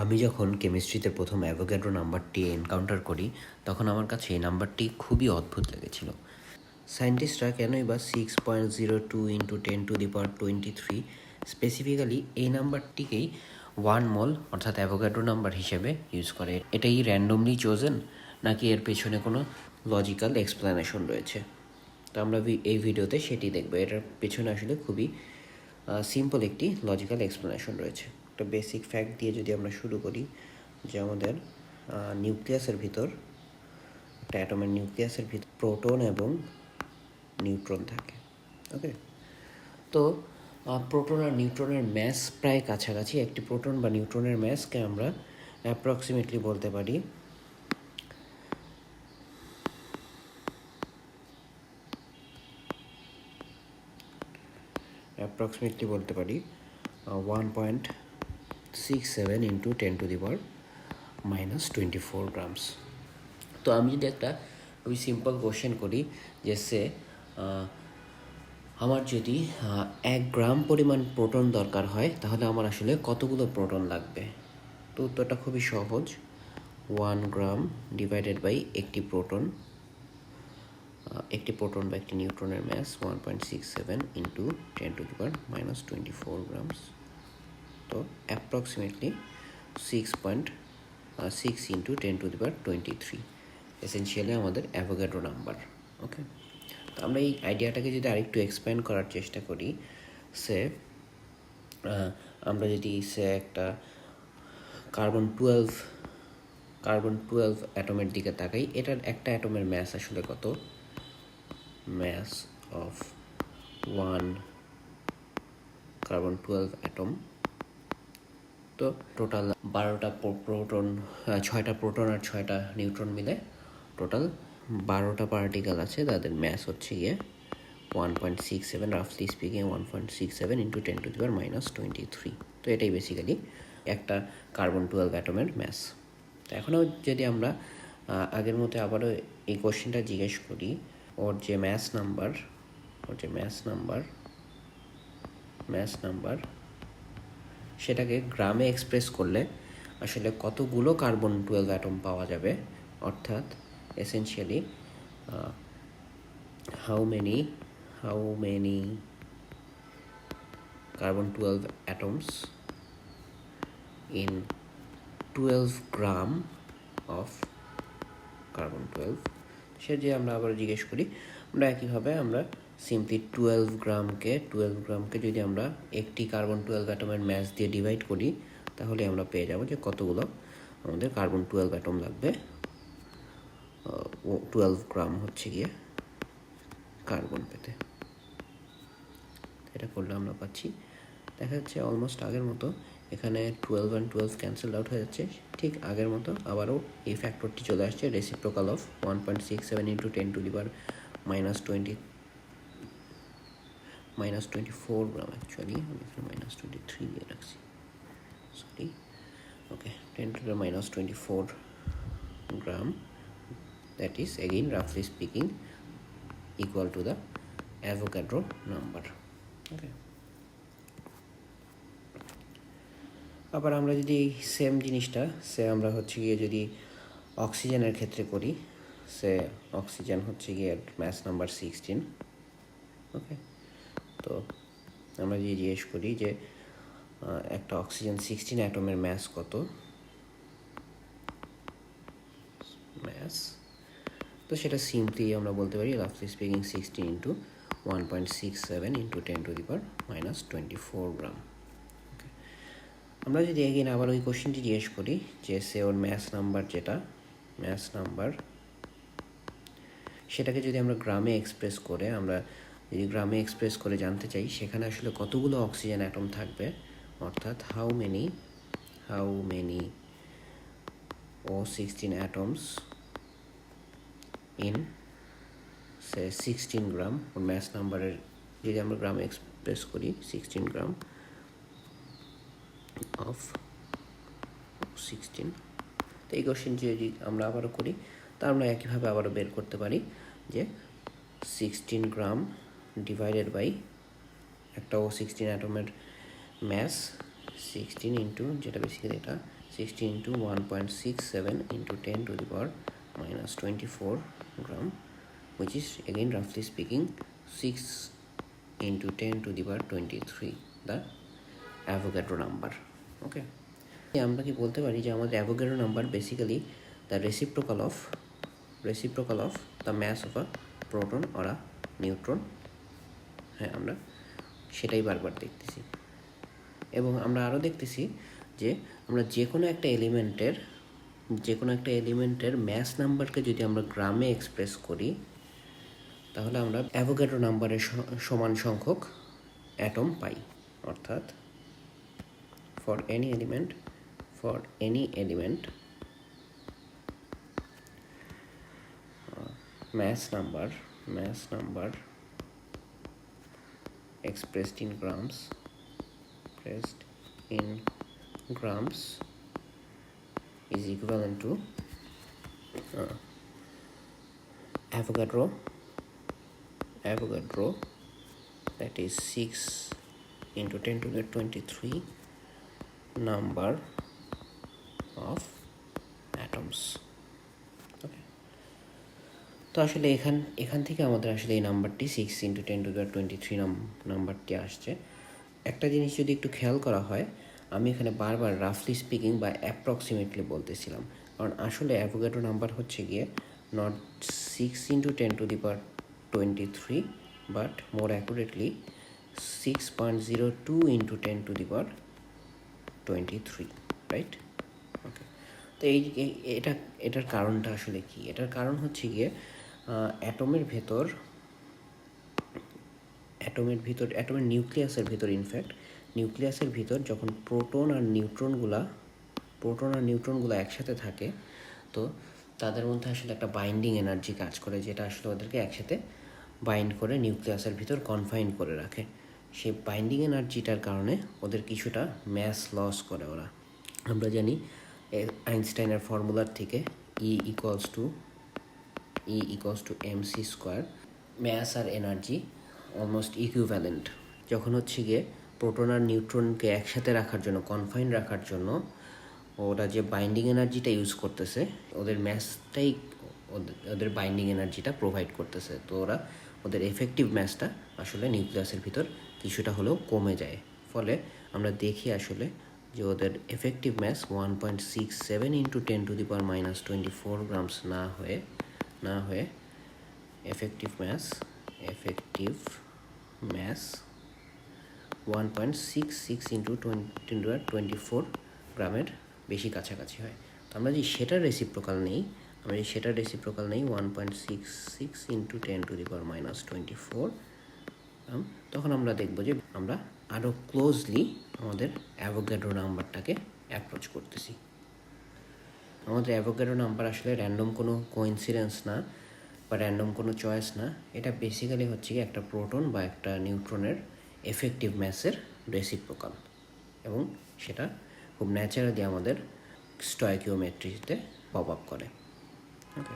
আমি যখন কেমিস্ট্রিতে প্রথম অ্যাভোগাড্রো নাম্বারটি এনকাউন্টার করি তখন আমার কাছে এই নাম্বারটি খুবই অদ্ভুত লেগেছিল। সায়েন্টিস্টরা কেনই বা 6.02 ইন্টু 10⁻23 স্পেসিফিক্যালি এই নাম্বারটিকেই 1 মল অর্থাৎ অ্যাভোগাড্রো নাম্বার হিসেবে ইউজ করে। এটাই র্যান্ডমলি চোজেন নাকি এর পেছনে কোনো লজিক্যাল এক্সপ্লেনেশন রয়েছে? তো আমরা এই ভিডিওতে সেটি দেখব। এটার পেছনে আসলে খুবই সিম্পল একটি লজিক্যাল এক্সপ্লেনেশন রয়েছে। একটা বেসিক ফ্যাক্ট দিয়ে যদি আমরা শুরু করি, যে আমাদের নিউক্লিয়াসের ভিতর, একটা অ্যাটমের নিউক্লিয়াসের ভিতর প্রোটন এবং নিউট্রন থাকে। ওকে, তো প্রোটন আর নিউট্রনের ম্যাস প্রায় কাছাকাছি। একটি প্রোটন বা নিউট্রনের ম্যাসকে আমরা অ্যাপ্রক্সিমেটলি বলতে পারি 1.67 ইন্টু 10⁻⁻24 গ্রামস। তো আমি যদি একটা খুবই সিম্পল কোশ্চেন করি যে আমার যদি 1 গ্রাম পরিমাণ প্রোটন দরকার হয় তাহলে আমার আসলে কতগুলো প্রোটন লাগবে? তো উত্তরটা খুবই সহজ, 1 গ্রাম ডিভাইডেড বাই একটি প্রোটন বা একটি নিউট্রনের ম্যাস 1.67 ইন্টু 10⁻⁻24 গ্রামস। তো অ্যাপ্রক্সিমেটলি 6.6 ইন্টু 10⁻23 এসেনশিয়ালি আমাদের অ্যাভোগাড্রো নাম্বার। ওকে, তো আমরা এই আইডিয়াটাকে যদি আরেকটু এক্সপ্যান্ড করার চেষ্টা করি, আমরা যদি একটা কার্বন 12 অ্যাটমের দিকে তাকাই, এটার একটা অ্যাটমের ম্যাস আসলে কত? Mass of 1 carbon 12 atom. তো টোটাল 12টা প্রোটন, 6টা প্রোটন আর 6টা নিউট্রন মিলে টোটাল 12টা পার্টিকেল আছে, তাদের ম্যাস হচ্ছে 1.67, রাফলি স্পিকিং 1.67 ইন্টু 10⁻⁻23। তো এটাই বেসিক্যালি একটা কার্বন 12 অ্যাটমের ম্যাস। তো এখনও যদি আমরা আগের মতো আবারও এই কোশ্চেনটা জিজ্ঞেস করি, ওর যে ম্যাস নাম্বার সেটাকে গ্রামে এক্সপ্রেস করলে আসলে কতগুলো কার্বন 12 অ্যাটম পাওয়া যাবে, অর্থাৎ essentially how many carbon 12 atoms in 12 gram of carbon 12। সে যে আমরা আবার জিজ্ঞেস করি, আমরা একইভাবে আমরা সিম্পলি 12 গ্রামকে যদি আমরা একটি কার্বন 12 অ্যাটমের ম্যাস দিয়ে ডিভাইড করি তাহলে আমরা পেয়ে যাব যে কতগুলো আমাদের কার্বন 12 অ্যাটম লাগবে। 12 গ্রাম হচ্ছে কার্বন পেতে। এটা করলে আমরা পাচ্ছি, দেখা যাচ্ছে অলমোস্ট আগের মতো, এখানে 12 and 12 ক্যান্সেল আউট হয়ে যাচ্ছে, ঠিক আগের মতো আবারও এই ফ্যাক্টরটি চলে আসছে, reciprocal of 1.67 into 10⁻⁻24 gram. Actually আমি এখানে -23 দিয়ে রাখছি, sorry. Okay, 10⁻⁻24 gram, that is again roughly speaking equal to the Avogadro number. Okay, আবার আমরা যদি এই সেম জিনিসটা আমরা হচ্ছে যদি অক্সিজেনের ক্ষেত্রে করি, অক্সিজেন হচ্ছে ম্যাস নাম্বার 16। ওকে, তো আমরা যদি জিজ্ঞেস করি যে একটা অক্সিজেন 16 অ্যাটমের ম্যাস কত, তো সেটা সিম্পলি আমরা বলতে পারি রাফলি স্পিকিং 16 ইন্টু 1.67 ইন্টু 10⁻⁻24 গ্রাম। আমরা যদি এগেইন আবার ওই কোশ্চেনটি জিজ্ঞেস করি যে ওর ম্যাস নাম্বার সেটাকে যদি আমরা গ্রামে এক্সপ্রেস করে জানতে চাই সেখানে আসলে কতগুলো অক্সিজেন অ্যাটম থাকবে, অর্থাৎ how many O16 atoms in 16 gram. ওর ম্যাস নাম্বারের যদি আমরা গ্রামে এক্সপ্রেস করি 16 গ্রাম অফ 16। তো এই কোশ্চেন যদি আমরা আবারও করি, তা আমরা একইভাবে আবারও বের করতে পারি যে 16 গ্রাম ডিভাইডেড বাই একটা O16 অ্যাটমের ম্যাস 16 ইন্টু, যেটা বেসিক্যালি এটা 60 into 1.67 into 10 to the power minus 24 gram, which is again roughly speaking 6 into 10 to the power 23, the Avogadro number. Okay, আমরা কি বলতে পারি যে আমাদের Avogadro number basically the reciprocal of the mass of a proton or a neutron. হ্যাঁ, আমরা সেটাই বারবার দেখতেছি। এবং আমরা আরও দেখতেছি যে আমরা যে কোনো একটা এলিমেন্টের ম্যাস নাম্বারকে যদি আমরা গ্রামে এক্সপ্রেস করি, তাহলে আমরা অ্যাভোগাড্রো নাম্বারের সমান সংখ্যক অ্যাটম পাই। অর্থাৎ for any element mass number expressed in grams is equivalent to Avogadro, that is 6 into 10 to the 23 number of atoms. Okay, তো আসলে এখান থেকে আমাদের আসলে এই নাম্বারটি 6 into 10 to the 23 নাম্বারটি আসছে। একটা জিনিস যদি একটু খেয়াল করা হয়, আমি এখানে বারবার রাফলি স্পিকিং বা অ্যাপ্রক্সিমেটলি বলতেছিলাম, কারণ আসলে অ্যাভোগাড্রো নাম্বার হচ্ছে গিয়ে not 6 into 10 to the power 23 but more accurately 6.02 into 10 to the power 23, right? Okay, তো এটার কারণটা আসলে কি? এটার কারণ হচ্ছে গিয়ে অ্যাটমের নিউক্লিয়াসের ভিতর যখন প্রোটন আর নিউট্রনগুলো একসাথে থাকে, তো তাদের মধ্যে আসলে একটা বাইন্ডিং এনার্জি কাজ করে, যেটা আসলে ওদেরকে একসাথে বাইন্ড করে নিউক্লিয়াসের ভিতর কনফাইন করে রাখে। সেই বাইন্ডিং এনার্জিটার কারণে ওদের কিছুটা ম্যাস লস করে ওরা। আমরা জানি আইনস্টাইনের ফর্মুলার থেকে E equals to mc square. Mass আর এনার্জি অলমোস্ট ইকুইভ্যালেন্ট। যখন হচ্ছে গিয়ে প্রোটন আর নিউট্রনকে একসাথে রাখার জন্য, কনফাইন রাখার জন্য ওরা যে বাইন্ডিং এনার্জিটা ইউজ করতেছে, ওদের ম্যাসটাই ওদের বাইন্ডিং এনার্জিটা প্রোভাইড করতেছে। তো ওদের এফেক্টিভ ম্যাসটা আসলে নিউক্লিয়াসের ভিতর কিছুটা হলেও কমে যায়। ফলে আমরা দেখি আসলে যে ওদের effective mass 1.67 into 10 to the power minus 24 grams না হয়ে effective mass 1.66 into 10 to the power 24 গ্রামের বেশি কাছাকাছি হয়। তো আমরা যদি সেটার রেসিপ্রোকাল নেই 1.66 into 10 to the power minus 24, তখন আমরা দেখব যে আমরা আরও ক্লোজলি আমাদের অ্যাভোগাড্রো নাম্বারটাকে অ্যাপ্রোচ করতেছি। আমাদের অ্যাভোগাড্রো নাম্বার আসলে র্যান্ডম কোনো কোইন্সিডেন্স না বা র্যান্ডম কোনো চয়েস না। এটা বেসিক্যালি হচ্ছে কি একটা প্রোটন বা একটা নিউট্রনের এফেক্টিভ ম্যাসের রেসিপ্রোকাল, এবং সেটা খুব ন্যাচারালি আমাদের স্টয়কিওমেট্রিতে পপ আপ করে। ওকে।